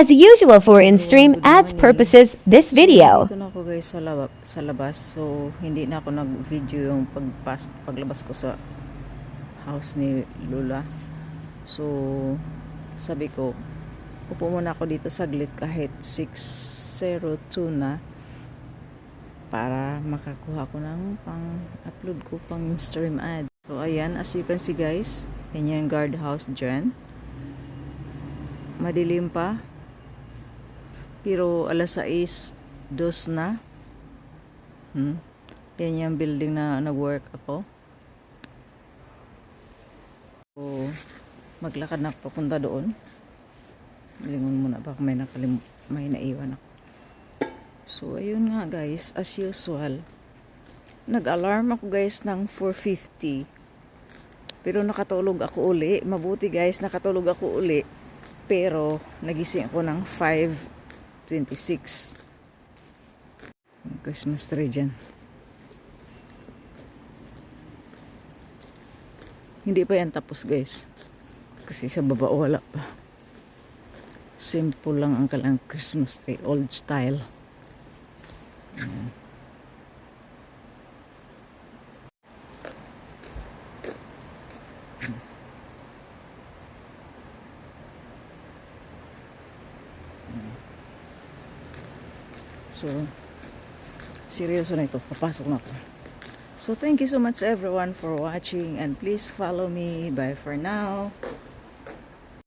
As usual for in-stream Good ads morning. purposes, this video. Dito na ako guys sa labas. So, hindi na ako nag-video yung paglabas ko sa house ni Lola. So, sabi ko, upo muna ako dito saglit kahit 6:02 na para makakuha ko ng pang-upload ko pang stream ad. So, ayan, as you can see guys, yan yung guardhouse dyan. Madilim pa. Pero alas 6:02 na. Yan yung building na nag-work ako. So, maglakad na papunta doon. Lingon muna baka may naiwan ako. So, ayun nga guys, as usual. Nag-alarm ako guys ng 4:50. Pero nakatulog ako uli. Mabuti guys, nakatulog ako uli. Pero, nagising ako ng 5:26. Christmas tree dyan. Hindi pa yan tapos guys. Kasi sa baba wala pa. Simple lang ang kalang Christmas tree. Old style. Ayan. So, seryoso na ito. Papasok na ako. So, thank you so much everyone for watching and please follow me. Bye for now.